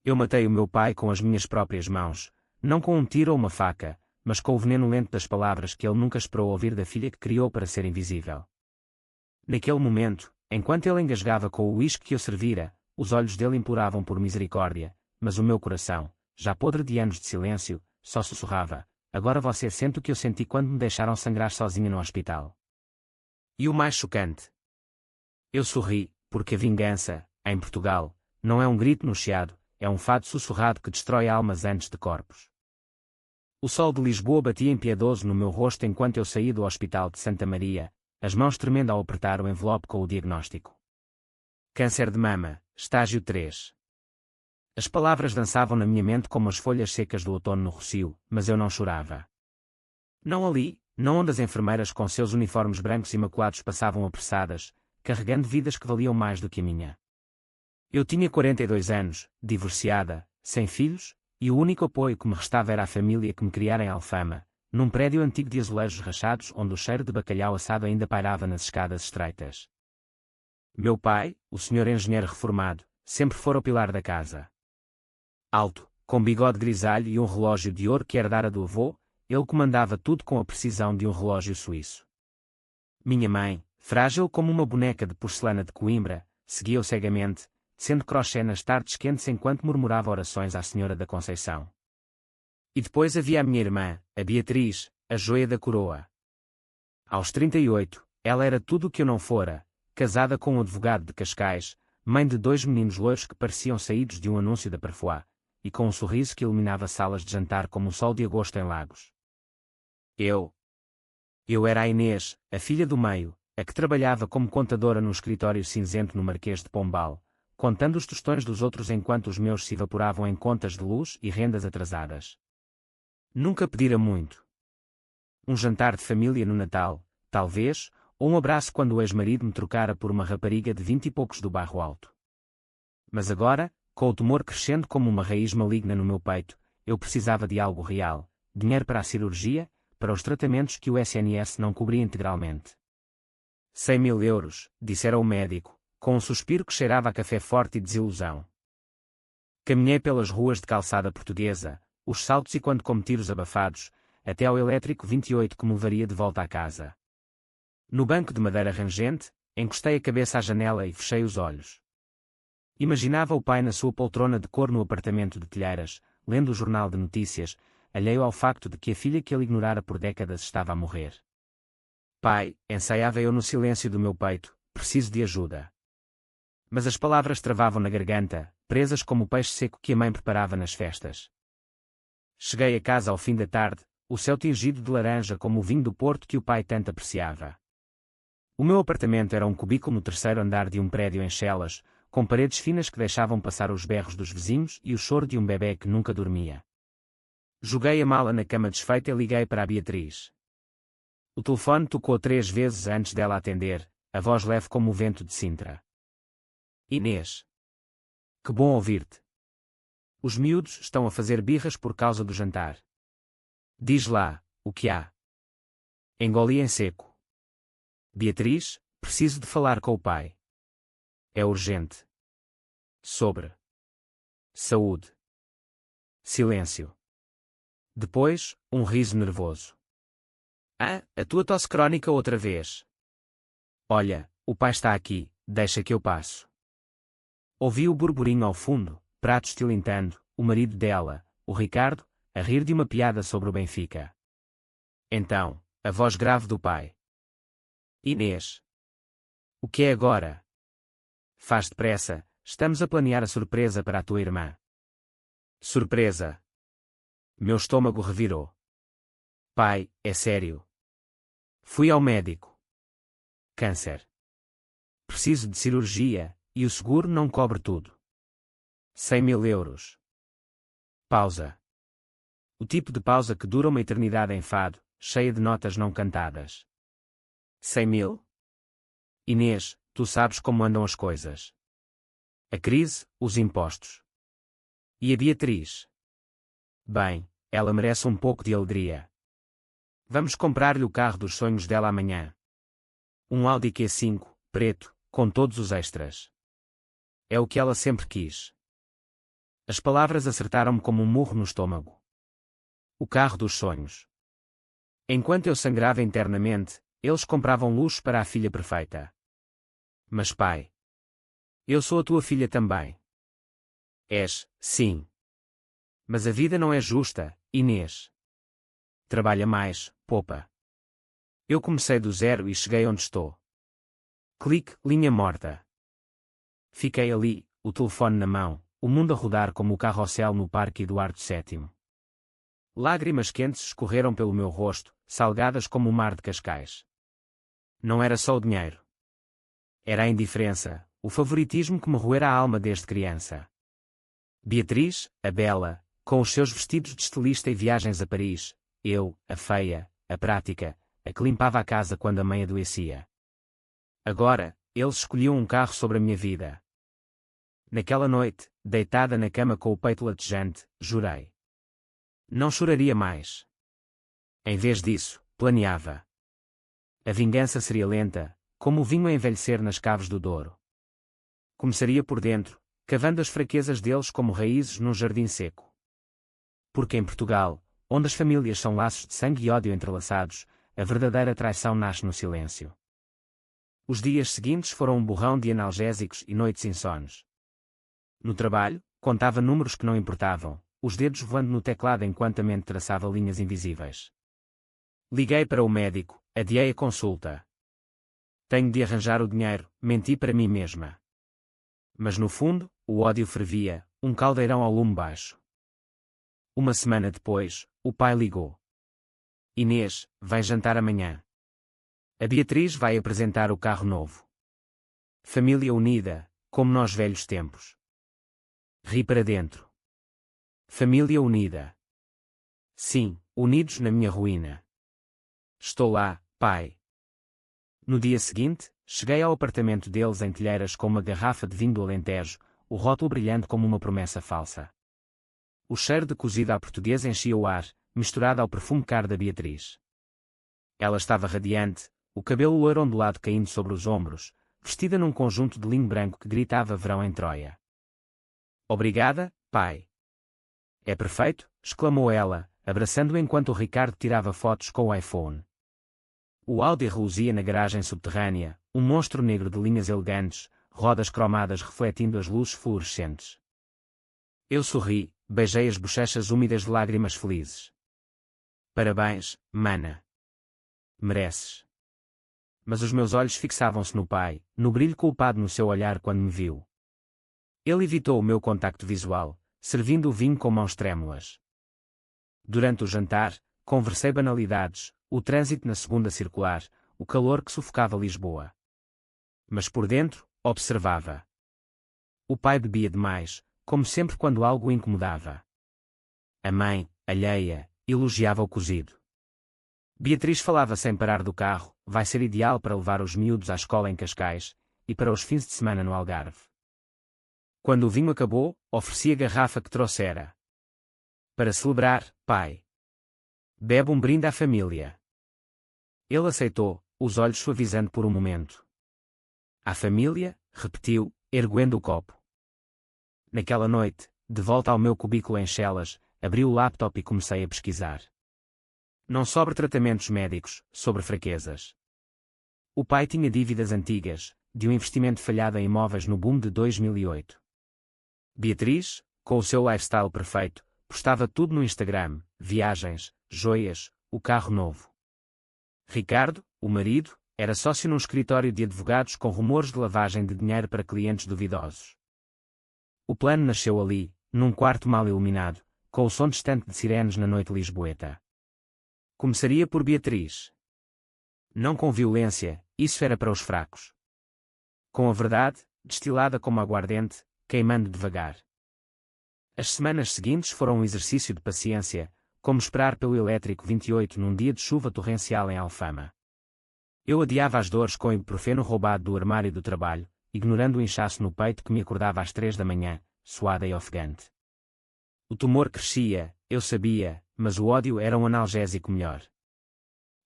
Eu matei o meu pai com as minhas próprias mãos, não com um tiro ou uma faca, mas com o veneno lento das palavras que ele nunca esperou ouvir da filha que criou para ser invisível. Naquele momento, enquanto ele engasgava com o uísque que eu servira, os olhos dele imploravam por misericórdia, mas o meu coração, já podre de anos de silêncio, só sussurrava: agora você sente o que eu senti quando me deixaram sangrar sozinha no hospital. E o mais chocante? Eu sorri, porque a vingança, em Portugal, não é um grito no chiado, é um fado sussurrado que destrói almas antes de corpos. O sol de Lisboa batia impiedoso no meu rosto enquanto eu saí do Hospital de Santa Maria, as mãos tremendo ao apertar o envelope com o diagnóstico. Câncer de mama, estágio 3. As palavras dançavam na minha mente como as folhas secas do outono no rocio, mas eu não chorava. Não ali, não onde as enfermeiras com seus uniformes brancos imaculados passavam apressadas, carregando vidas que valiam mais do que a minha. Eu tinha 42 anos, divorciada, sem filhos, e o único apoio que me restava era a família que me criara em Alfama, num prédio antigo de azulejos rachados onde o cheiro de bacalhau assado ainda pairava nas escadas estreitas. Meu pai, o senhor engenheiro reformado, sempre fora o pilar da casa. Alto, com bigode grisalho e um relógio de ouro que herdara do avô, ele comandava tudo com a precisão de um relógio suíço. Minha mãe, frágil como uma boneca de porcelana de Coimbra, seguia-o cegamente, sendo crochê nas tardes quentes enquanto murmurava orações à Senhora da Conceição. E depois havia a minha irmã, a Beatriz, a joia da coroa. Aos 38, ela era tudo o que eu não fora, casada com um advogado de Cascais, mãe de 2 meninos loiros que pareciam saídos de um anúncio da Parfois, e com um sorriso que iluminava salas de jantar como o sol de agosto em Lagos. Eu era a Inês, a filha do meio, a que trabalhava como contadora num escritório cinzento no Marquês de Pombal, contando os tostões dos outros enquanto os meus se evaporavam em contas de luz e rendas atrasadas. Nunca pedira muito. Um jantar de família no Natal, talvez, ou um abraço quando o ex-marido me trocara por uma rapariga de 20 e poucos do bairro alto. Mas agora, com o tumor crescendo como uma raiz maligna no meu peito, eu precisava de algo real, dinheiro para a cirurgia, para os tratamentos que o SNS não cobria integralmente. 100.000 euros, dissera o médico, com um suspiro que cheirava a café forte e desilusão. Caminhei pelas ruas de calçada portuguesa, os saltos e quando como tiros abafados, até ao elétrico 28 que me levaria de volta à casa. No banco de madeira rangente, encostei a cabeça à janela e fechei os olhos. Imaginava o pai na sua poltrona de cor no apartamento de Telheiras, lendo o jornal de notícias, alheio ao facto de que a filha que ele ignorara por décadas estava a morrer. Pai, ensaiava eu no silêncio do meu peito, preciso de ajuda. Mas as palavras travavam na garganta, presas como o peixe seco que a mãe preparava nas festas. Cheguei a casa ao fim da tarde, o céu tingido de laranja como o vinho do Porto que o pai tanto apreciava. O meu apartamento era um cubículo no 3º andar de um prédio em Chelas, com paredes finas que deixavam passar os berros dos vizinhos e o choro de um bebê que nunca dormia. Joguei a mala na cama desfeita e liguei para a Beatriz. O telefone tocou 3 vezes antes dela atender, a voz leve como o vento de Sintra. Inês. Que bom ouvir-te. Os miúdos estão a fazer birras por causa do jantar. Diz lá, o que há? Engoli em seco. Beatriz, preciso de falar com o pai. É urgente. Sobre saúde. Silêncio. Depois, um riso nervoso. Ah, a tua tosse crónica outra vez. Olha, o pai está aqui, deixa que eu passo. Ouvi o burburinho ao fundo, pratos tilintando, o marido dela, o Ricardo, a rir de uma piada sobre o Benfica. Então, a voz grave do pai. Inês. O que é agora? Faz depressa, estamos a planear a surpresa para a tua irmã. Surpresa. Meu estômago revirou. Pai, é sério. Fui ao médico. Câncer. Preciso de cirurgia, e o seguro não cobre tudo. 100.000 euros. Pausa. O tipo de pausa que dura uma eternidade em fado, cheia de notas não cantadas. 100.000? Inês, tu sabes como andam as coisas. A crise, os impostos. E a Beatriz? Bem, ela merece um pouco de alegria. Vamos comprar-lhe o carro dos sonhos dela amanhã. Um Audi Q5, preto, com todos os extras. É o que ela sempre quis. As palavras acertaram-me como um murro no estômago. O carro dos sonhos. Enquanto eu sangrava internamente, eles compravam luxo para a filha perfeita. Mas pai, eu sou a tua filha também. És, sim. Mas a vida não é justa, Inês. Trabalha mais, poupa. Eu comecei do zero e cheguei onde estou. Clique, linha morta. Fiquei ali, o telefone na mão, o mundo a rodar como o carrossel no Parque Eduardo VII. Lágrimas quentes escorreram pelo meu rosto, salgadas como o mar de Cascais. Não era só o dinheiro. Era a indiferença, o favoritismo que me roera a alma desde criança. Beatriz, a bela, com os seus vestidos de estilista e viagens a Paris, eu, a feia, a prática, a que limpava a casa quando a mãe adoecia. Agora, eles escolhiam um carro sobre a minha vida. Naquela noite, deitada na cama com o peito latejante, jurei. Não choraria mais. Em vez disso, planeava. A vingança seria lenta, como o vinho a envelhecer nas caves do Douro. Começaria por dentro, cavando as fraquezas deles como raízes num jardim seco. Porque em Portugal, onde as famílias são laços de sangue e ódio entrelaçados, a verdadeira traição nasce no silêncio. Os dias seguintes foram um borrão de analgésicos e noites insones. No trabalho, contava números que não importavam, os dedos voando no teclado enquanto a mente traçava linhas invisíveis. Liguei para o médico, adiei a consulta. Tenho de arranjar o dinheiro, menti para mim mesma. Mas no fundo, o ódio fervia, um caldeirão ao lume baixo. Uma semana depois, o pai ligou. Inês, vai jantar amanhã. A Beatriz vai apresentar o carro novo. Família unida, como nós velhos tempos. Ri para dentro. Família unida. Sim, unidos na minha ruína. Estou lá, pai. No dia seguinte, cheguei ao apartamento deles em Telheiras com uma garrafa de vinho do Alentejo, o rótulo brilhante como uma promessa falsa. O cheiro de cozida à portuguesa enchia o ar, misturado ao perfume caro da Beatriz. Ela estava radiante, o cabelo loiro ondulado caindo sobre os ombros, vestida num conjunto de linho branco que gritava verão em Troia. Obrigada, pai. É perfeito, exclamou ela, abraçando-o enquanto o Ricardo tirava fotos com o iPhone. O Audi reluzia na garagem subterrânea, um monstro negro de linhas elegantes, rodas cromadas refletindo as luzes fluorescentes. Eu sorri, beijei as bochechas úmidas de lágrimas felizes. Parabéns, mana. Mereces. Mas os meus olhos fixavam-se no pai, no brilho culpado no seu olhar quando me viu. Ele evitou o meu contacto visual, servindo o vinho com mãos trêmulas. Durante o jantar, conversei banalidades, o trânsito na segunda circular, o calor que sufocava Lisboa. Mas por dentro, observava. O pai bebia demais, como sempre quando algo o incomodava. A mãe, alheia, elogiava o cozido. Beatriz falava sem parar do carro, vai ser ideal para levar os miúdos à escola em Cascais, e para os fins de semana no Algarve. Quando o vinho acabou, ofereci a garrafa que trouxera. Para celebrar, pai. Bebe um brinde à família. Ele aceitou, os olhos suavizando por um momento. À família, repetiu, erguendo o copo. Naquela noite, de volta ao meu cubículo em Chelas, abri o laptop e comecei a pesquisar. Não sobre tratamentos médicos, sobre fraquezas. O pai tinha dívidas antigas, de um investimento falhado em imóveis no boom de 2008. Beatriz, com o seu lifestyle perfeito, postava tudo no Instagram, viagens, joias, o carro novo. Ricardo, o marido, era sócio num escritório de advogados com rumores de lavagem de dinheiro para clientes duvidosos. O plano nasceu ali, num quarto mal iluminado, com o som distante de sirenes na noite lisboeta. Começaria por Beatriz. Não com violência, isso era para os fracos. Com a verdade, destilada como aguardente, queimando devagar. As semanas seguintes foram um exercício de paciência, como esperar pelo elétrico 28 num dia de chuva torrencial em Alfama. Eu adiava as dores com o ibuprofeno roubado do armário do trabalho, ignorando o inchaço no peito que me acordava às 3 da manhã, suada e ofegante. O tumor crescia, eu sabia, mas o ódio era um analgésico melhor.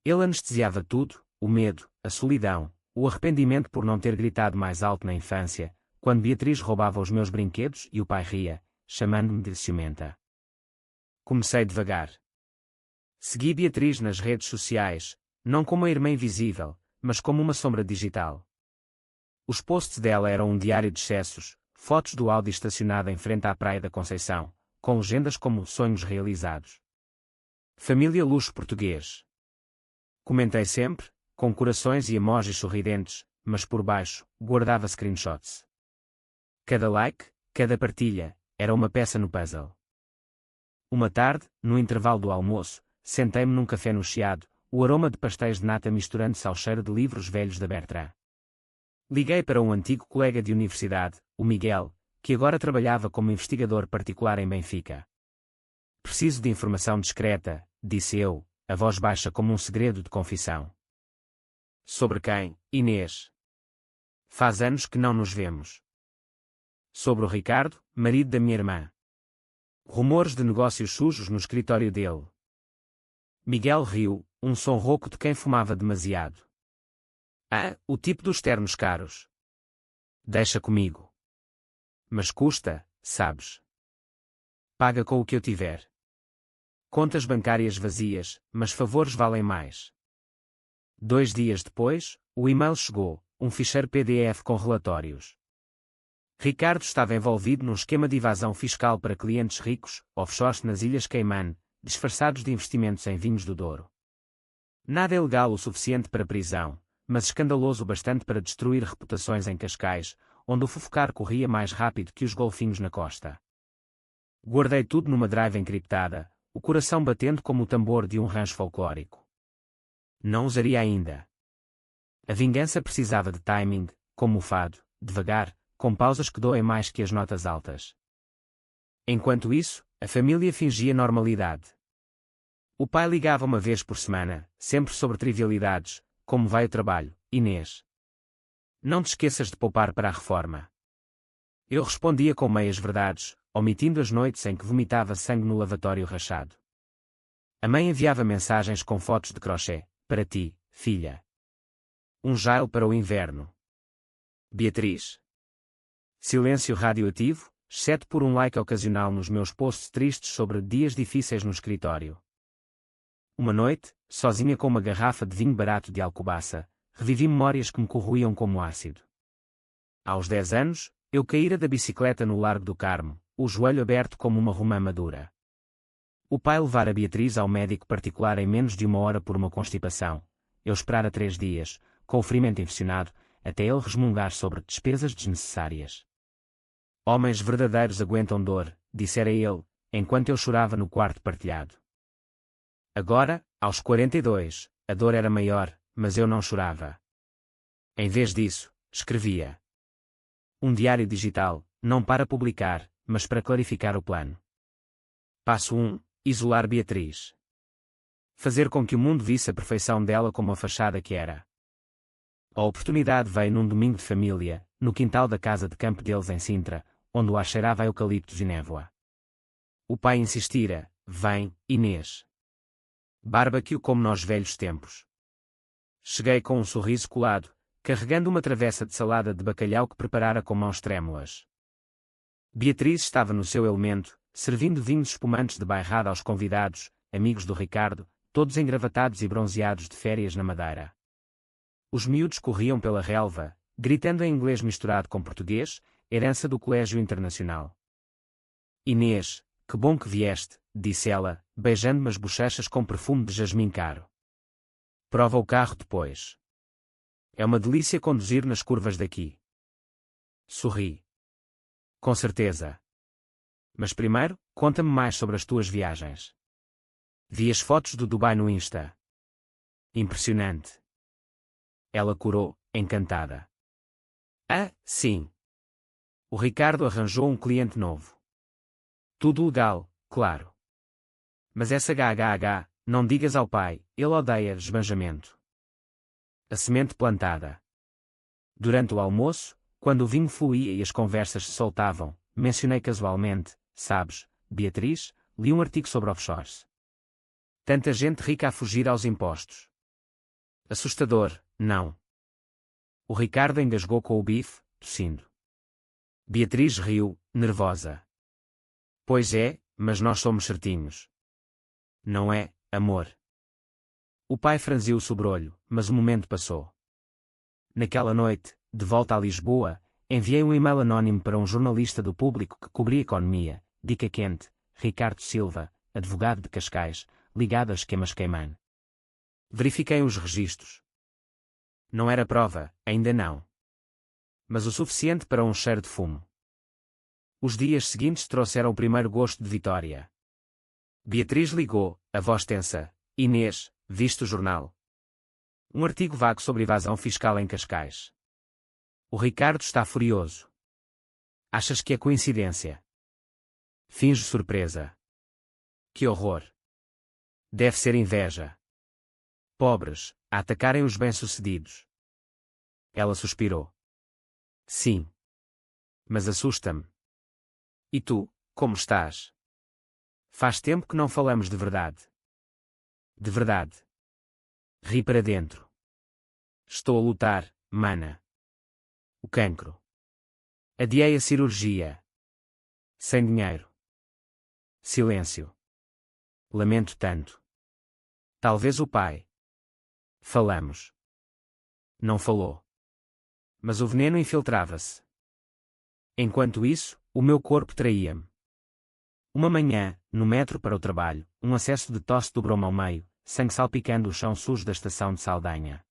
Ele anestesiava tudo, o medo, a solidão, o arrependimento por não ter gritado mais alto na infância, quando Beatriz roubava os meus brinquedos e o pai ria, chamando-me de ciumenta. Comecei devagar. Segui Beatriz nas redes sociais, não como uma irmã invisível, mas como uma sombra digital. Os posts dela eram um diário de excessos, fotos do Audi estacionado em frente à Praia da Conceição, com legendas como sonhos realizados. Família luxo português. Comentei sempre, com corações e emojis sorridentes, mas por baixo, guardava screenshots. Cada like, cada partilha, era uma peça no puzzle. Uma tarde, no intervalo do almoço, sentei-me num café no Chiado, o aroma de pastéis de nata misturando-se ao cheiro de livros velhos da Bertrand. Liguei para um antigo colega de universidade, o Miguel, que agora trabalhava como investigador particular em Benfica. Preciso de informação discreta, disse eu, a voz baixa como um segredo de confissão. Sobre quem, Inês? Faz anos que não nos vemos. Sobre o Ricardo, marido da minha irmã. Rumores de negócios sujos no escritório dele. Miguel riu, um som rouco de quem fumava demasiado. Ah, o tipo dos ternos caros. Deixa comigo. Mas custa, sabes. Paga com o que eu tiver. Contas bancárias vazias, mas favores valem mais. 2 dias depois, o e-mail chegou, um ficheiro PDF com relatórios. Ricardo estava envolvido num esquema de evasão fiscal para clientes ricos, offshores nas Ilhas Caimán, disfarçados de investimentos em vinhos do Douro. Nada ilegal o suficiente para prisão, mas escandaloso o bastante para destruir reputações em Cascais, onde o fofocar corria mais rápido que os golfinhos na costa. Guardei tudo numa drive encriptada, o coração batendo como o tambor de um rancho folclórico. Não usaria ainda. A vingança precisava de timing, como o fado, devagar, com pausas que doem mais que as notas altas. Enquanto isso, a família fingia normalidade. O pai ligava uma vez por semana, sempre sobre trivialidades, como vai o trabalho, Inês? Não te esqueças de poupar para a reforma. Eu respondia com meias verdades, omitindo as noites em que vomitava sangue no lavatório rachado. A mãe enviava mensagens com fotos de crochê, para ti, filha. Um gel para o inverno. Beatriz. Silêncio radioativo, exceto por um like ocasional nos meus posts tristes sobre dias difíceis no escritório. Uma noite, sozinha com uma garrafa de vinho barato de Alcobaça, revivi memórias que me corroíam como ácido. Aos 10 anos, eu caíra da bicicleta no Largo do Carmo, o joelho aberto como uma romã madura. O pai levara Beatriz ao médico particular em menos de 1 hora por uma constipação. Eu esperara 3 dias, com o ferimento infeccionado, até ele resmungar sobre despesas desnecessárias. Homens verdadeiros aguentam dor, dissera ele, enquanto eu chorava no quarto partilhado. Agora, aos 42, a dor era maior, mas eu não chorava. Em vez disso, escrevia. Um diário digital, não para publicar, mas para clarificar o plano. Passo 1. Isolar Beatriz. Fazer com que o mundo visse a perfeição dela como a fachada que era. A oportunidade veio num domingo de família, no quintal da casa de campo deles em Sintra, onde o ar cheirava a eucaliptos e névoa. O pai insistira, vem, Inês. Barbecue como nos velhos tempos. Cheguei com um sorriso colado, carregando uma travessa de salada de bacalhau que preparara com mãos trêmulas. Beatriz estava no seu elemento, servindo vinhos espumantes de bairrada aos convidados, amigos do Ricardo, todos engravatados e bronzeados de férias na Madeira. Os miúdos corriam pela relva, gritando em inglês misturado com português, herança do Colégio Internacional. Inês, que bom que vieste, disse ela, beijando-me as bochechas com perfume de jasmim caro. Prova o carro depois. É uma delícia conduzir nas curvas daqui. Sorri. Com certeza. Mas primeiro, conta-me mais sobre as tuas viagens. Vi as fotos do Dubai no Insta. Impressionante. Ela corou, encantada. Ah, sim. O Ricardo arranjou um cliente novo. Tudo legal, claro. Mas essa HHH, não digas ao pai, ele odeia esbanjamento. A semente plantada. Durante o almoço, quando o vinho fluía e as conversas se soltavam, mencionei casualmente, sabes, Beatriz, li um artigo sobre offshores. Tanta gente rica a fugir aos impostos. Assustador, não? O Ricardo engasgou com o bife, tossindo. Beatriz riu, nervosa. Pois é, mas nós somos certinhos. Não é, amor? O pai franziu o sobrolho, mas o momento passou. Naquela noite, de volta a Lisboa, enviei um e-mail anónimo para um jornalista do Público que cobria economia, dica quente, Ricardo Silva, advogado de Cascais, ligado a esquemas Cayman. Verifiquei os registros. Não era prova, ainda não. Mas o suficiente para um cheiro de fumo. Os dias seguintes trouxeram o primeiro gosto de vitória. Beatriz ligou, a voz tensa. Inês, viste o jornal? Um artigo vago sobre evasão fiscal em Cascais. O Ricardo está furioso. Achas que é coincidência? Finge surpresa. Que horror. Deve ser inveja. Pobres, a atacarem os bem-sucedidos. Ela suspirou. Sim. Mas assusta-me. E tu, como estás? Faz tempo que não falamos de verdade. De verdade. Ri para dentro. Estou a lutar, mana. O cancro. Adiei a cirurgia. Sem dinheiro. Silêncio. Lamento tanto. Talvez o pai. Falamos. Não falou. Mas o veneno infiltrava-se. Enquanto isso, o meu corpo traía-me. Uma manhã, no metro para o trabalho, um acesso de tosse dobrou-me ao meio, sangue salpicando o chão sujo da estação de Saldanha.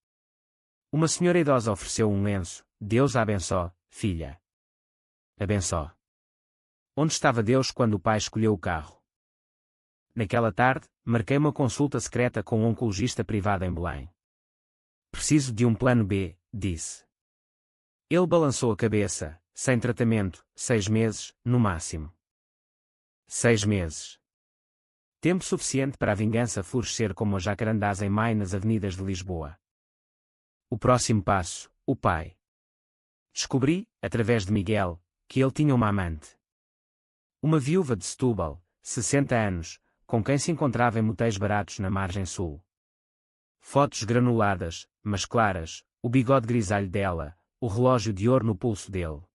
Uma senhora idosa ofereceu um lenço. Deus a abençoe, filha. Abençoe. Onde estava Deus quando o pai escolheu o carro? Naquela tarde, marquei uma consulta secreta com um oncologista privado em Belém. Preciso de um plano B, disse. Ele balançou a cabeça. Sem tratamento, 6 meses, no máximo. 6 meses. Tempo suficiente para a vingança florescer como a jacarandás em maio nas avenidas de Lisboa. O próximo passo, o pai. Descobri, através de Miguel, que ele tinha uma amante. Uma viúva de Setúbal, 60 anos, com quem se encontrava em motéis baratos na margem sul. Fotos granuladas, mas claras, o bigode grisalho dela, o relógio de ouro no pulso dele.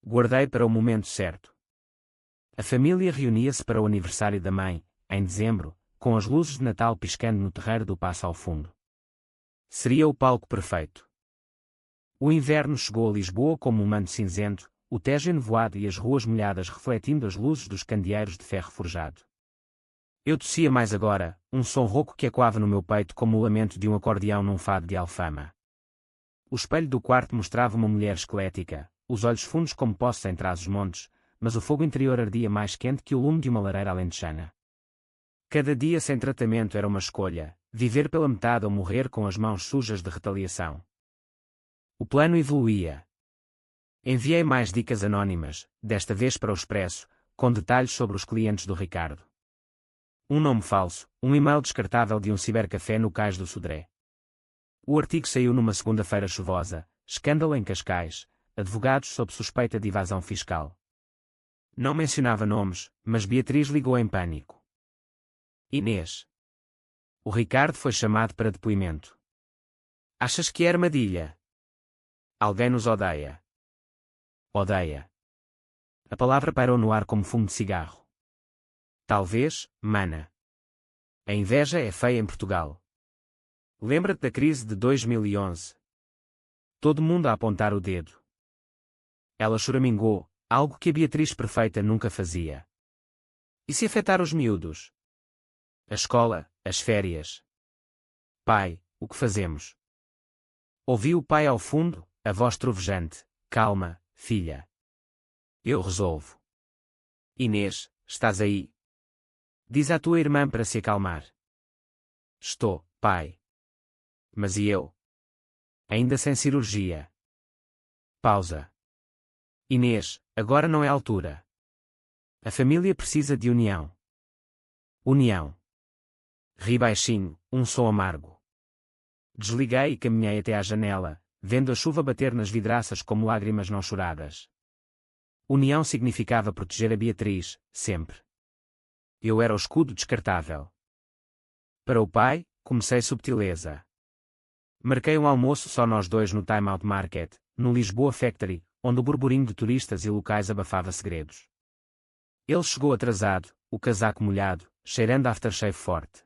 Guardei para o momento certo. A família reunia-se para o aniversário da mãe, em dezembro, com as luzes de Natal piscando no terreiro do Paço ao fundo. Seria o palco perfeito. O inverno chegou a Lisboa como um manto cinzento, o Tejo enevoado e as ruas molhadas refletindo as luzes dos candeeiros de ferro forjado. Eu tossia mais agora, um som rouco que ecoava no meu peito como o lamento de um acordeão num fado de Alfama. O espelho do quarto mostrava uma mulher esquelética, os olhos fundos como poços em trás-os-montes, mas o fogo interior ardia mais quente que o lume de uma lareira alentejana. Cada dia sem tratamento era uma escolha, viver pela metade ou morrer com as mãos sujas de retaliação. O plano evoluía. Enviei mais dicas anónimas, desta vez para o Expresso, com detalhes sobre os clientes do Ricardo. Um nome falso, um e-mail descartável de um cibercafé no Cais do Sodré. O artigo saiu numa segunda-feira chuvosa, escândalo em Cascais, advogados sob suspeita de evasão fiscal. Não mencionava nomes, mas Beatriz ligou em pânico. Inês. O Ricardo foi chamado para depoimento. Achas que é armadilha? Alguém nos odeia. Odeia. A palavra pairou no ar como fumo de cigarro. Talvez, mana. A inveja é feia em Portugal. Lembra-te da crise de 2011? Todo mundo a apontar o dedo. Ela choramingou, algo que a Beatriz perfeita nunca fazia. E se afetar os miúdos? A escola, as férias. Pai, o que fazemos? Ouvi o pai ao fundo, a voz trovejante. Calma, filha. Eu resolvo. Inês, estás aí? Diz à tua irmã para se acalmar. Estou, pai. Mas e eu? Ainda sem cirurgia. Pausa. Inês, agora não é a altura. A família precisa de união. União. Ri baixinho, um som amargo. Desliguei e caminhei até à janela, vendo a chuva bater nas vidraças como lágrimas não choradas. União significava proteger a Beatriz, sempre. Eu era o escudo descartável. Para o pai, comecei subtileza. Marquei um almoço só nós dois no Time Out Market, no Lisboa Factory, onde o burburinho de turistas e locais abafava segredos. Ele chegou atrasado, o casaco molhado, cheirando a aftershave forte.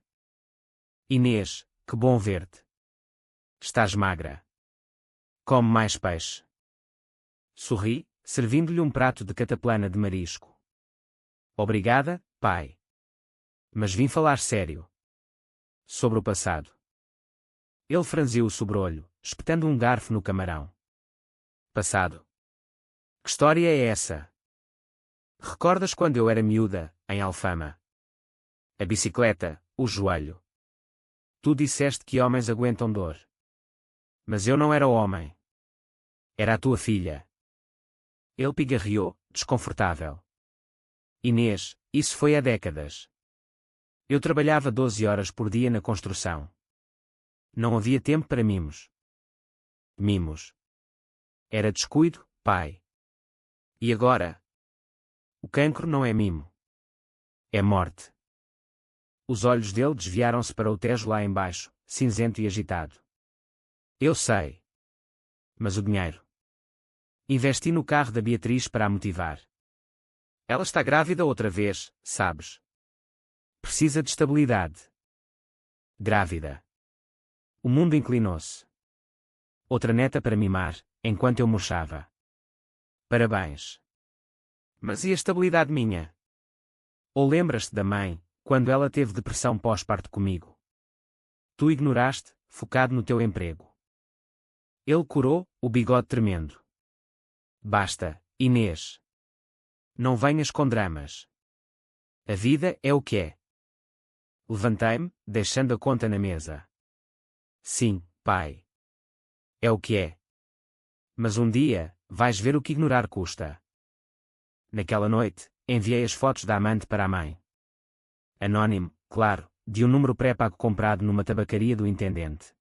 Inês, que bom ver-te. Estás magra. Come mais peixe. Sorri, servindo-lhe um prato de cataplana de marisco. Obrigada, pai. Mas vim falar sério. Sobre o passado. Ele franziu o sobrolho, espetando um garfo no camarão. Passado. Que história é essa? Recordas quando eu era miúda, em Alfama? A bicicleta, o joelho. Tu disseste que homens aguentam dor. Mas eu não era homem. Era a tua filha. Ele pigarreou, desconfortável. Inês, isso foi há décadas. Eu trabalhava 12 horas por dia na construção. Não havia tempo para mimos. Mimos. Era descuido, pai. E agora? O cancro não é mimo. É morte. Os olhos dele desviaram-se para o Tejo lá embaixo, cinzento e agitado. Eu sei. Mas o dinheiro? Investi no carro da Beatriz para a motivar. Ela está grávida outra vez, sabes? Precisa de estabilidade. Grávida. O mundo inclinou-se. Outra neta para mimar, enquanto eu murchava. Parabéns. Mas e a estabilidade minha? Ou lembras-te da mãe, quando ela teve depressão pós-parto comigo? Tu ignoraste, focado no teu emprego. Ele curou, o bigode tremendo. Basta, Inês. Não venhas com dramas. A vida é o que é. Levantei-me, deixando a conta na mesa. Sim, pai. É o que é. Mas um dia, vais ver o que ignorar custa. Naquela noite, enviei as fotos da amante para a mãe. Anónimo, claro, de um número pré-pago comprado numa tabacaria do intendente.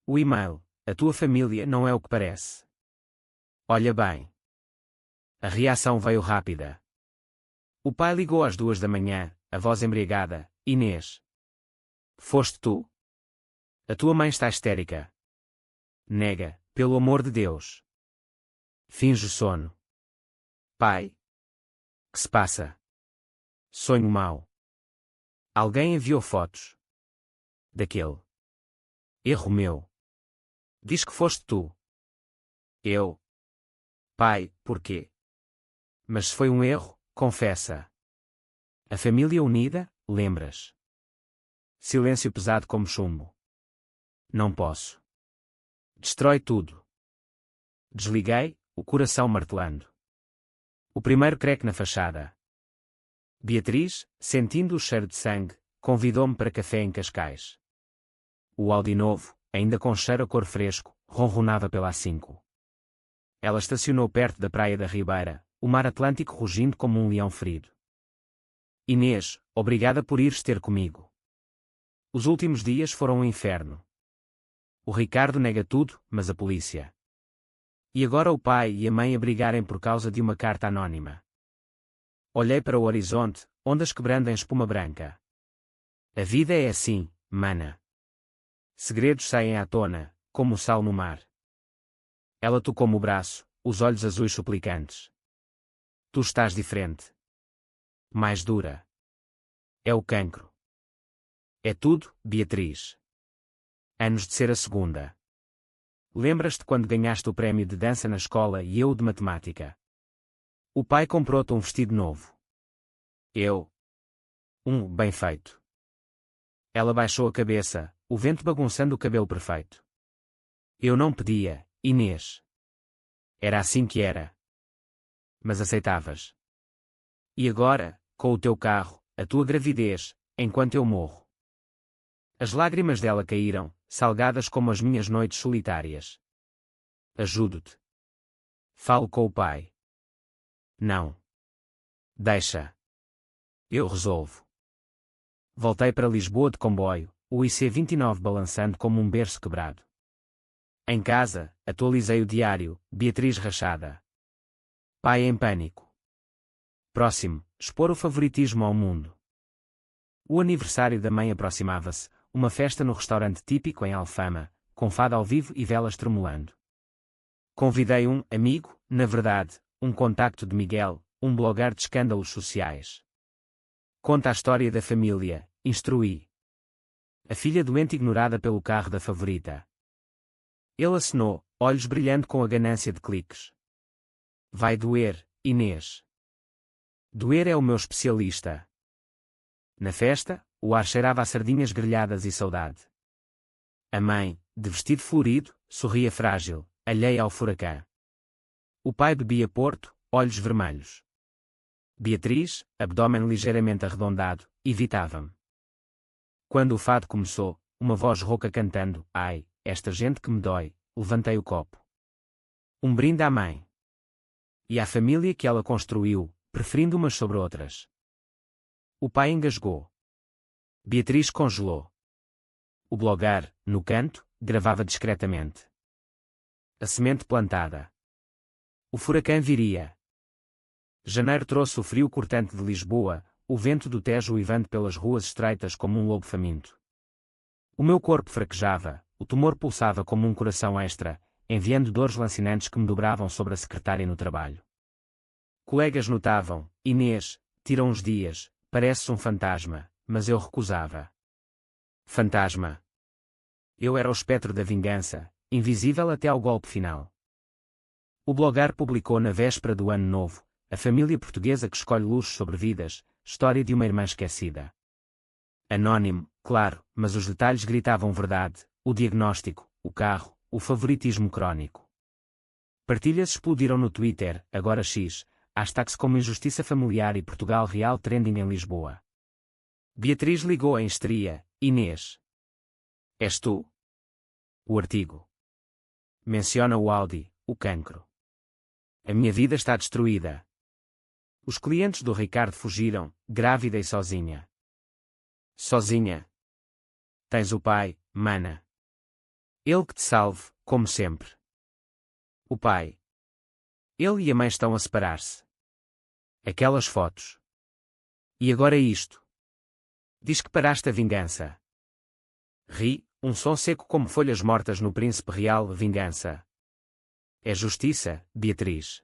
O e-mail, a tua família não é o que parece. Olha bem. A reação veio rápida. O pai ligou às 2 da manhã, a voz embriagada. Inês. Foste tu? A tua mãe está histérica. Nega, pelo amor de Deus. Finge sono. Pai? Que se passa? Sonho mau. Alguém enviou fotos. Daquele. Erro meu. Diz que foste tu. Eu. Pai, porquê? Mas se foi um erro, confessa. A família unida, lembras? Silêncio pesado como chumbo. Não posso. Destrói tudo. Desliguei, o coração martelando. O primeiro creque na fachada. Beatriz, sentindo o cheiro de sangue, convidou-me para café em Cascais. O Audi novo, ainda com cheiro a cor fresco, ronronava pela A5. Ela estacionou perto da praia da Ribeira, o mar Atlântico rugindo como um leão ferido. Inês, obrigada por ires ter comigo. Os últimos dias foram um inferno. O Ricardo nega tudo, mas a polícia. E agora o pai e a mãe a brigarem por causa de uma carta anónima. Olhei para o horizonte, ondas quebrando em espuma branca. A vida é assim, mana. Segredos saem à tona, como o sal no mar. Ela tocou-me o braço, os olhos azuis suplicantes. Tu estás diferente. Mais dura. É o cancro. É tudo, Beatriz. Anos de ser a segunda. Lembras-te quando ganhaste o prémio de dança na escola e eu o de matemática? O pai comprou-te um vestido novo. Eu. Bem feito. Ela baixou a cabeça, o vento bagunçando o cabelo perfeito. Eu não pedia, Inês. Era assim que era. Mas aceitavas. E agora, com o teu carro, a tua gravidez, enquanto eu morro. As lágrimas dela caíram, salgadas como as minhas noites solitárias. Ajudo-te. Falo com o pai. Não. Deixa. Eu resolvo. Voltei para Lisboa de comboio, o IC29 balançando como um berço quebrado. Em casa, atualizei o diário, Beatriz rachada. Pai em pânico. Próximo, expor o favoritismo ao mundo. O aniversário da mãe aproximava-se, uma festa no restaurante típico em Alfama, com fado ao vivo e velas tremulando. Convidei um amigo, na verdade, um contacto de Miguel, um blogueiro de escândalos sociais. Conta a história da família, instruí. A filha doente ignorada pelo carro da favorita. Ele acenou, olhos brilhando com a ganância de cliques. Vai doer, Inês. Doer é o meu especialista. Na festa, o ar cheirava a sardinhas grelhadas e saudade. A mãe, de vestido florido, sorria frágil, alheia ao furacão. O pai bebia porto, olhos vermelhos. Beatriz, abdômen ligeiramente arredondado, evitava-me. Quando o fado começou, uma voz rouca cantando, ai, esta gente que me dói, levantei o copo. Um brinde à mãe. E à família que ela construiu, preferindo umas sobre outras. O pai engasgou. Beatriz congelou. O blogueiro, no canto, gravava discretamente. A semente plantada. O furacão viria. Janeiro trouxe o frio cortante de Lisboa, o vento do Tejo uivando pelas ruas estreitas como um lobo faminto. O meu corpo fraquejava, o tumor pulsava como um coração extra, enviando dores lancinantes que me dobravam sobre a secretária no trabalho. Colegas notavam, Inês, tira uns dias, parece um fantasma, mas eu recusava. Fantasma. Eu era o espectro da vingança, invisível até ao golpe final. O blogueiro publicou na véspera do Ano Novo, a família portuguesa que escolhe luxo sobre vidas, história de uma irmã esquecida. Anónimo, claro, mas os detalhes gritavam verdade, o diagnóstico, o carro, o favoritismo crónico. Partilhas explodiram no Twitter, agora X, hashtags como injustiça familiar e Portugal Real trending em Lisboa. Beatriz ligou em histeria, Inês. És tu? O artigo. Menciona o Audi, o cancro. A minha vida está destruída. Os clientes do Ricardo fugiram, grávida e sozinha. Sozinha. Tens o pai, mana. Ele que te salve, como sempre. O pai. Ele e a mãe estão a separar-se. Aquelas fotos. E agora isto. Diz que paraste a vingança. Ri, um som seco como folhas mortas no Príncipe Real, vingança. É justiça, Beatriz.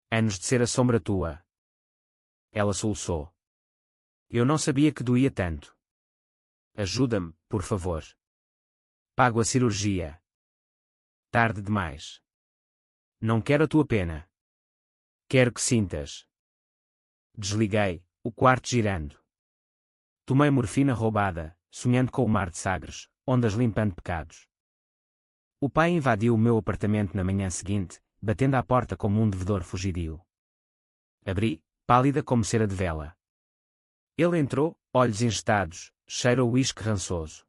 Anos de ser a sombra tua. Ela soluçou. Eu não sabia que doía tanto. Ajuda-me, por favor. Pago a cirurgia. Tarde demais. Não quero a tua pena. Quero que sintas. Desliguei, o quarto girando. Tomei morfina roubada, sonhando com o mar de Sagres, ondas limpando pecados. O pai invadiu o meu apartamento na manhã seguinte, batendo à porta como um devedor fugidio. Abri, pálida como cera de vela. Ele entrou, olhos ingestados, cheiro a uísque rançoso.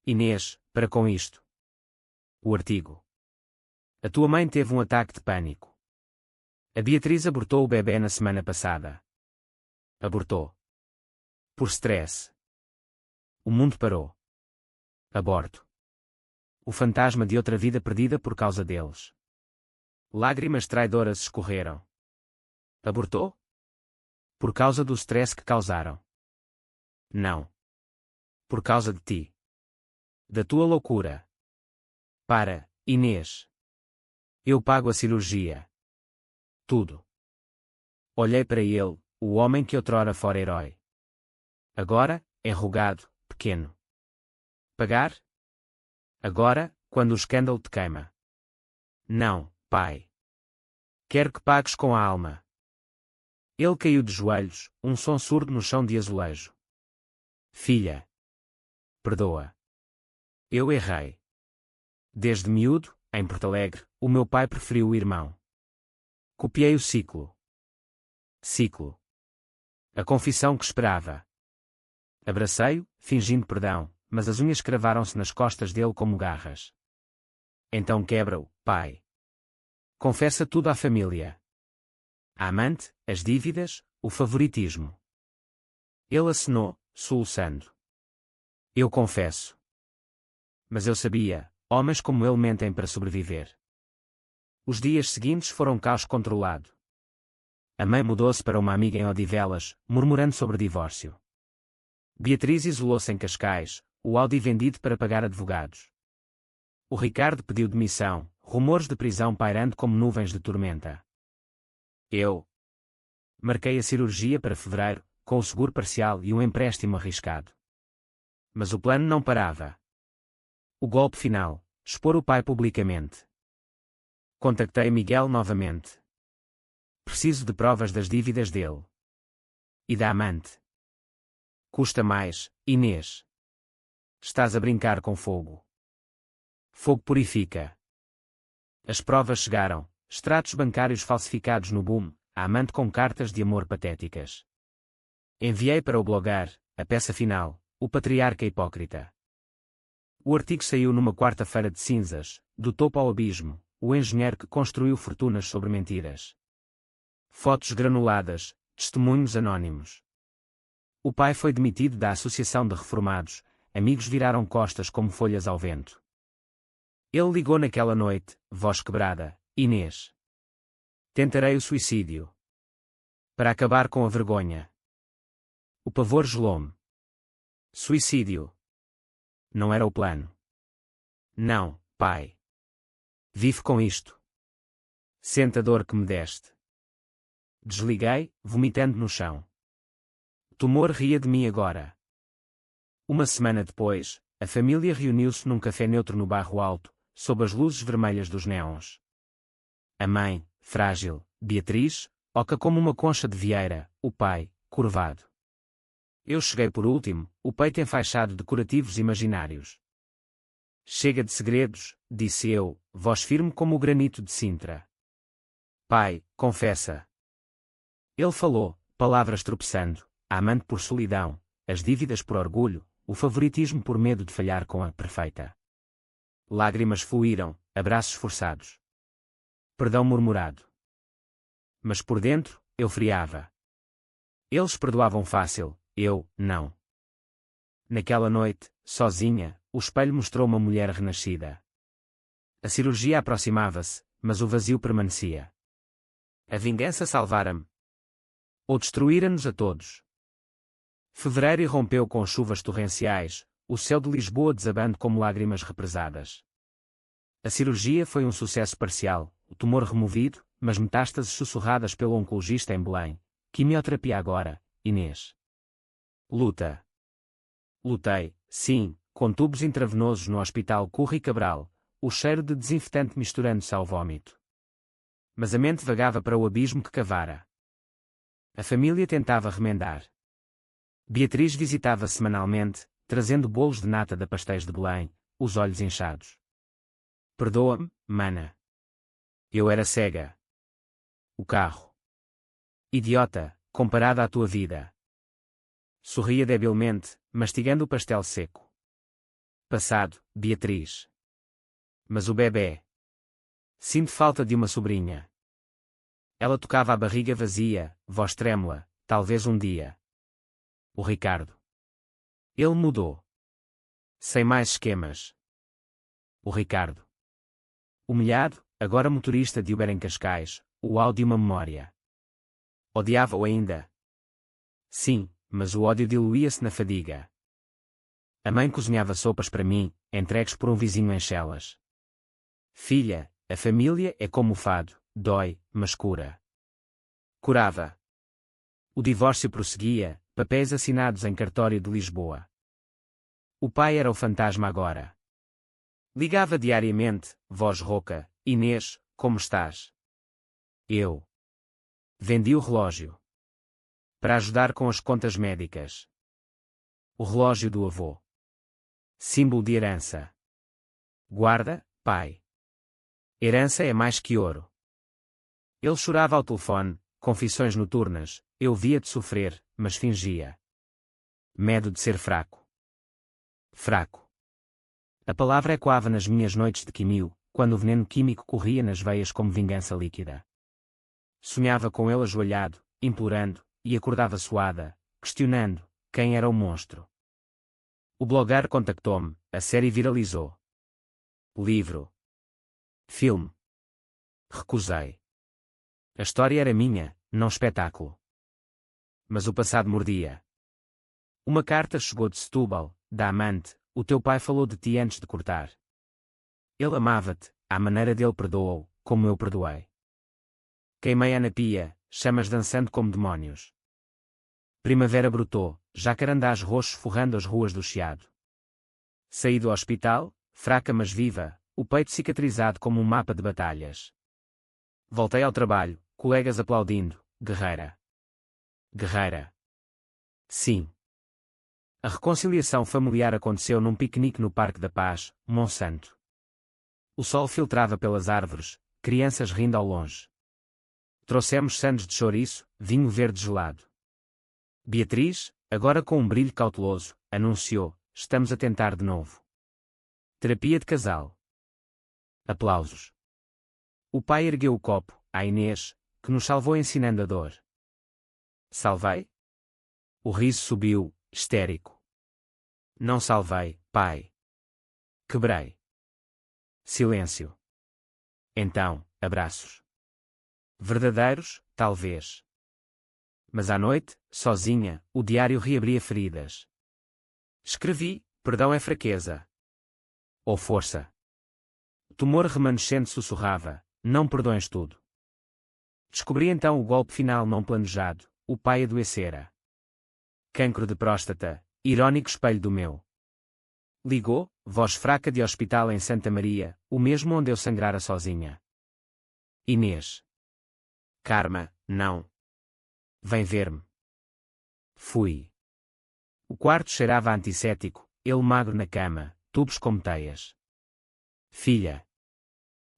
Inês, para com isto. O artigo. A tua mãe teve um ataque de pânico. A Beatriz abortou o bebê na semana passada. Abortou. Por stress. O mundo parou. Aborto. O fantasma de outra vida perdida por causa deles. Lágrimas traidoras escorreram. Abortou? Por causa do stress que causaram. Não. Por causa de ti. Da tua loucura. Para, Inês. Eu pago a cirurgia. Tudo. Olhei para ele, o homem que outrora fora herói. Agora, enrugado, pequeno. Pagar? Agora, quando o escândalo te queima. Não, pai. Quero que pagues com a alma. Ele caiu de joelhos, um som surdo no chão de azulejo. Filha. Perdoa. Eu errei. Desde miúdo, em Porto Alegre, o meu pai preferiu o irmão. Copiei o ciclo. Ciclo. A confissão que esperava. Abracei-o, fingindo perdão, mas as unhas cravaram-se nas costas dele como garras. Então quebra-o, pai. Confessa tudo à família. A amante, as dívidas, o favoritismo. Ele acenou, soluçando. Eu confesso. Mas eu sabia, homens como ele mentem para sobreviver. Os dias seguintes foram caos controlado. A mãe mudou-se para uma amiga em Odivelas, murmurando sobre divórcio. Beatriz isolou-se em Cascais, o Audi vendido para pagar advogados. O Ricardo pediu demissão, rumores de prisão pairando como nuvens de tormenta. Eu, Marquei a cirurgia para fevereiro, com o seguro parcial e um empréstimo arriscado. Mas o plano não parava. O golpe final: expor o pai publicamente. Contactei Miguel novamente. Preciso de provas das dívidas dele. E da amante. Custa mais, Inês. Estás a brincar com fogo. Fogo purifica. As provas chegaram: extratos bancários falsificados no boom, a amante com cartas de amor patéticas. Enviei para o blogar a peça final, o patriarca hipócrita. O artigo saiu numa quarta-feira de cinzas, do topo ao abismo, o engenheiro que construiu fortunas sobre mentiras. Fotos granuladas, testemunhos anónimos. O pai foi demitido da Associação de Reformados, amigos viraram costas como folhas ao vento. Ele ligou naquela noite, voz quebrada: Inês. Tentarei o suicídio. Para acabar com a vergonha. O pavor gelou-me. Suicídio. Não era o plano. Não, pai. Vive com isto. Sente a dor que me deste. Desliguei, vomitando no chão. O tumor ria de mim agora. Uma semana depois, a família reuniu-se num café neutro no Bairro Alto, sob as luzes vermelhas dos neons. A mãe, frágil, Beatriz, oca como uma concha de vieira, o pai, curvado. Eu cheguei por último, o peito enfaixado de curativos imaginários. Chega de segredos, disse eu, voz firme como o granito de Sintra. Pai, confessa. Ele falou, palavras tropeçando, a amante por solidão, as dívidas por orgulho, o favoritismo por medo de falhar com a perfeita. Lágrimas fluíram, abraços forçados. Perdão murmurado. Mas por dentro, eu friava. Eles perdoavam fácil, eu, não. Naquela noite, sozinha, o espelho mostrou uma mulher renascida. A cirurgia aproximava-se, mas o vazio permanecia. A vingança salvara-me. Ou destruíra-nos a todos. Fevereiro irrompeu com chuvas torrenciais, o céu de Lisboa desabando como lágrimas represadas. A cirurgia foi um sucesso parcial, o tumor removido, mas metástases sussurradas pelo oncologista em Belém. Quimioterapia agora, Inês. Luta. Lutei, sim, com tubos intravenosos no Hospital Curri Cabral, o cheiro de desinfetante misturando-se ao vômito. Mas a mente vagava para o abismo que cavara. A família tentava remendar. Beatriz visitava semanalmente, trazendo bolos de nata da Pastéis de Belém, os olhos inchados. Perdoa-me, mana. Eu era cega. O carro. Idiota, comparada à tua vida. Sorria debilmente, mastigando o pastel seco. Passado, Beatriz. Mas o bebê. Sinto falta de uma sobrinha. Ela tocava a barriga vazia, voz trêmula, talvez um dia. O Ricardo. Ele mudou. Sem mais esquemas. O Ricardo. Humilhado, agora motorista de Uber em Cascais, o ódio e uma memória. Odiava-o ainda. Sim, mas o ódio diluía-se na fadiga. A mãe cozinhava sopas para mim, entregues por um vizinho em Chelas. Filha, a família é como o fado, dói, mas cura. Curava. O divórcio prosseguia, papéis assinados em cartório de Lisboa. O pai era o fantasma agora. Ligava diariamente, voz rouca: Inês, como estás? Eu. Vendi o relógio. Para ajudar com as contas médicas. O relógio do avô. Símbolo de herança. Guarda, pai. Herança é mais que ouro. Ele chorava ao telefone, confissões noturnas, eu via-te sofrer, mas fingia. Medo de ser fraco. Fraco. A palavra ecoava nas minhas noites de quimio, quando o veneno químico corria nas veias como vingança líquida. Sonhava com ele ajoelhado, implorando, e acordava suada, questionando quem era o monstro. O blogueiro contactou-me, a série viralizou. Livro. Filme. Recusei. A história era minha, não espetáculo. Mas o passado mordia. Uma carta chegou de Setúbal, da amante: o teu pai falou de ti antes de cortar. Ele amava-te, à maneira dele perdoou, como eu perdoei. Queimei-a na pia, chamas dançando como demónios. Primavera brotou, jacarandás roxos forrando as ruas do Chiado. Saí do hospital, fraca mas viva, o peito cicatrizado como um mapa de batalhas. Voltei ao trabalho, colegas aplaudindo, guerreira. Guerreira. Sim. A reconciliação familiar aconteceu num piquenique no Parque da Paz, Monsanto. O sol filtrava pelas árvores, crianças rindo ao longe. Trouxemos sandes de chouriço, vinho verde gelado. Beatriz, agora com um brilho cauteloso, anunciou: estamos a tentar de novo. Terapia de casal. Aplausos. O pai ergueu o copo, à Inês, que nos salvou ensinando a dor. Salvei? O riso subiu, histérico. Não salvei, pai. Quebrei. Silêncio. Então, abraços. Verdadeiros, talvez. Mas à noite, sozinha, o diário reabria feridas. Escrevi: perdão é fraqueza. Ou força. O tumor remanescente sussurrava: não perdões tudo. Descobri então o golpe final não planejado: o pai adoecera. Cancro de próstata, irônico espelho do meu. Ligou, voz fraca de hospital em Santa Maria, o mesmo onde eu sangrara sozinha. Inês. Karma, não. Vem ver-me. Fui. O quarto cheirava a antisséptico, ele magro na cama, tubos como teias. Filha.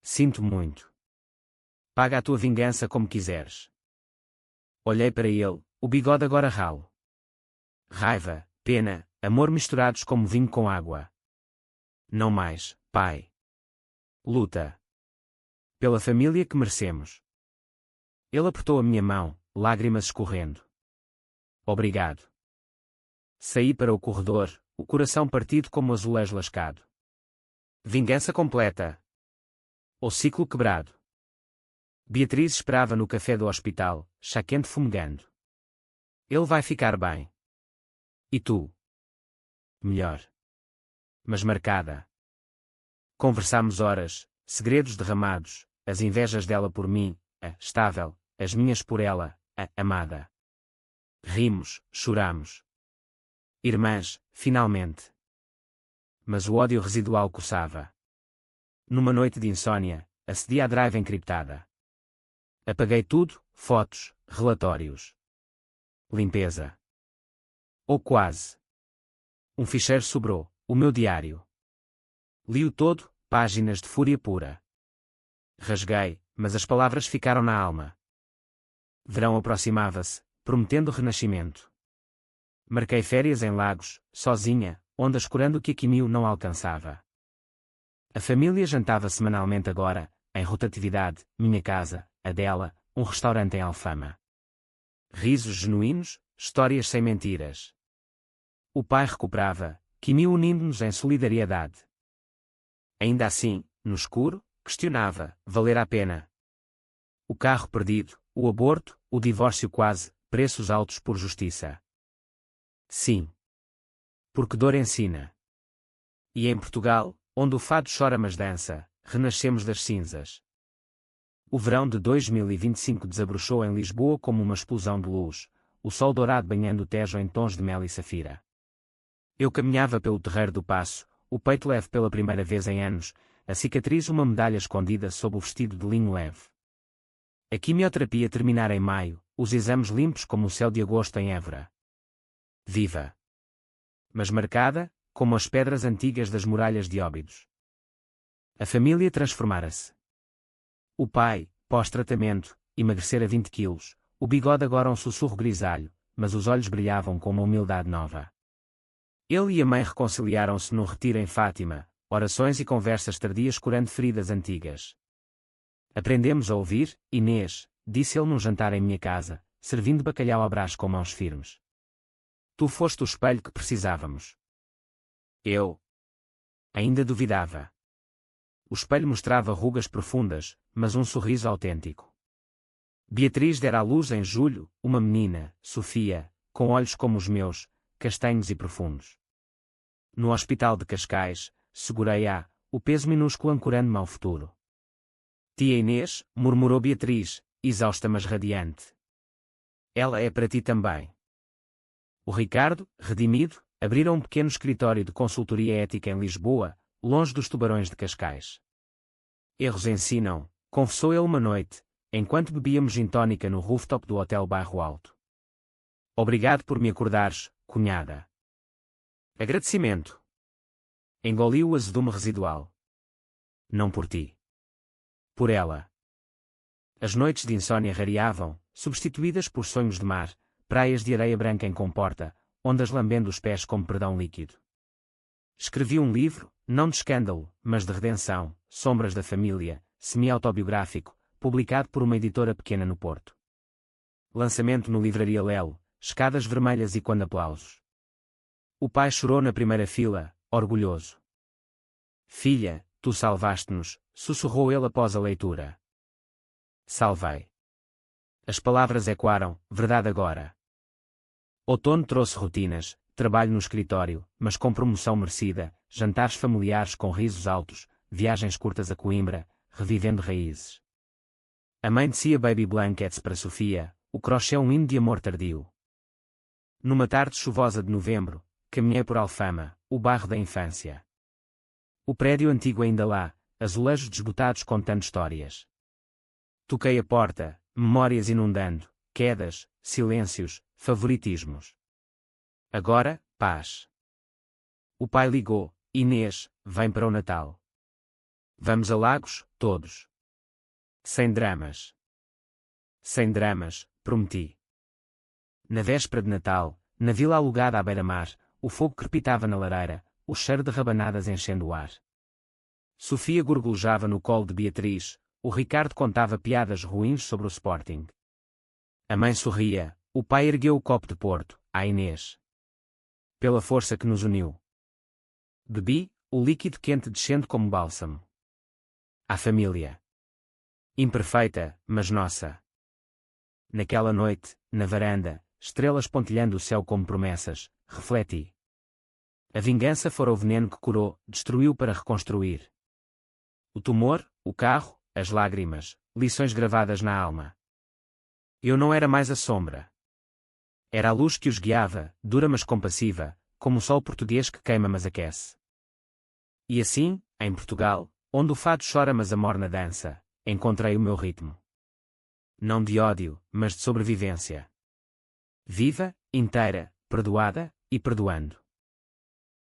Sinto muito. Paga a tua vingança como quiseres. Olhei para ele, o bigode agora ralo. Raiva, pena, amor misturados como vinho com água. Não mais, pai. Luta. Pela família que merecemos. Ele apertou a minha mão, lágrimas escorrendo. Obrigado. Saí para o corredor, o coração partido como azulejo lascado. Vingança completa. O ciclo quebrado. Beatriz esperava no café do hospital, chá quente fumegando. Ele vai ficar bem. E tu? Melhor. Mas marcada. Conversámos horas, segredos derramados, as invejas dela por mim, a estável, as minhas por ela, a amada. Rimos, choramos. Irmãs, finalmente. Mas o ódio residual coçava. Numa noite de insônia, acedi à drive encriptada. Apaguei tudo, fotos, relatórios. Limpeza. Ou quase. Um ficheiro sobrou, o meu diário. Li-o todo, páginas de fúria pura. Rasguei, mas as palavras ficaram na alma. Verão aproximava-se, prometendo renascimento. Marquei férias em Lagos, sozinha, ondas curando que a quimio não alcançava. A família jantava semanalmente agora, em rotatividade, minha casa, a dela, um restaurante em Alfama. Risos genuínos, histórias sem mentiras. O pai recuperava, quimio unindo-nos em solidariedade. Ainda assim, no escuro, questionava: valer a pena? O carro perdido, o aborto, o divórcio quase, preços altos por justiça. Sim. Porque dor ensina. E em Portugal, onde o fado chora mas dança, renascemos das cinzas. O verão de 2025 desabrochou em Lisboa como uma explosão de luz, o sol dourado banhando o Tejo em tons de mel e safira. Eu caminhava pelo terreiro do Paço, o peito leve pela primeira vez em anos, a cicatriz uma medalha escondida sob o vestido de linho leve. A quimioterapia terminara em maio, os exames limpos como o céu de agosto em Évora. Viva! Mas marcada, como as pedras antigas das muralhas de Óbidos. A família transformara-se. O pai, pós-tratamento, emagrecera 20 quilos, o bigode agora um sussurro grisalho, mas os olhos brilhavam com uma humildade nova. Ele e a mãe reconciliaram-se num retiro em Fátima, orações e conversas tardias curando feridas antigas. Aprendemos a ouvir, Inês, disse ele num jantar em minha casa, servindo bacalhau à brás com mãos firmes. Tu foste o espelho que precisávamos. Eu ainda duvidava. O espelho mostrava rugas profundas, mas um sorriso autêntico. Beatriz dera à luz em julho, uma menina, Sofia, com olhos como os meus, castanhos e profundos. No hospital de Cascais, segurei-a, o peso minúsculo ancorando-me ao futuro. Tia Inês, murmurou Beatriz, exausta mas radiante. Ela é para ti também. O Ricardo, redimido, abrira um pequeno escritório de consultoria ética em Lisboa, longe dos tubarões de Cascais. Erros ensinam, confessou ele uma noite, enquanto bebíamos gin tónica no rooftop do Hotel Bairro Alto. Obrigado por me acordares, cunhada. Agradecimento. Engoliu o azedume residual. Não por ti. Por ela. As noites de insônia rareavam, substituídas por sonhos de mar, praias de areia branca em comporta, ondas lambendo os pés como perdão líquido. Escrevi um livro, não de escândalo, mas de redenção, Sombras da Família, semi-autobiográfico, publicado por uma editora pequena no Porto. Lançamento no Livraria Lelo, escadas vermelhas e quando aplausos. O pai chorou na primeira fila, orgulhoso. Filha, tu salvaste-nos, sussurrou ele após a leitura. Salvei. As palavras ecoaram, verdade agora. Outono trouxe rotinas, trabalho no escritório, mas com promoção merecida, jantares familiares com risos altos, viagens curtas a Coimbra, revivendo raízes. A mãe tecia baby blankets para Sofia, o crochê um hino de amor tardio. Numa tarde chuvosa de novembro, caminhei por Alfama, o bairro da infância. O prédio antigo ainda lá, azulejos desbotados contando histórias. Toquei a porta, memórias inundando, quedas, silêncios, favoritismos. Agora, paz. O pai ligou, Inês, vem para o Natal. Vamos a Lagos, todos. Sem dramas. Sem dramas, prometi. Na véspera de Natal, na vila alugada à beira-mar, o fogo crepitava na lareira, o cheiro de rabanadas enchendo o ar. Sofia gorgolejava no colo de Beatriz, o Ricardo contava piadas ruins sobre o Sporting. A mãe sorria, o pai ergueu o copo de Porto, à Inês. Pela força que nos uniu. Bebi, o líquido quente descendo como bálsamo. À família. Imperfeita, mas nossa. Naquela noite, na varanda, estrelas pontilhando o céu como promessas, refleti. A vingança fora o veneno que curou, destruiu para reconstruir. O tumor, o carro, as lágrimas, lições gravadas na alma. Eu não era mais a sombra. Era a luz que os guiava, dura mas compassiva, como o sol português que queima mas aquece. E assim, em Portugal, onde o fado chora mas a morna dança, encontrei o meu ritmo. Não de ódio, mas de sobrevivência. Viva, inteira, perdoada e perdoando.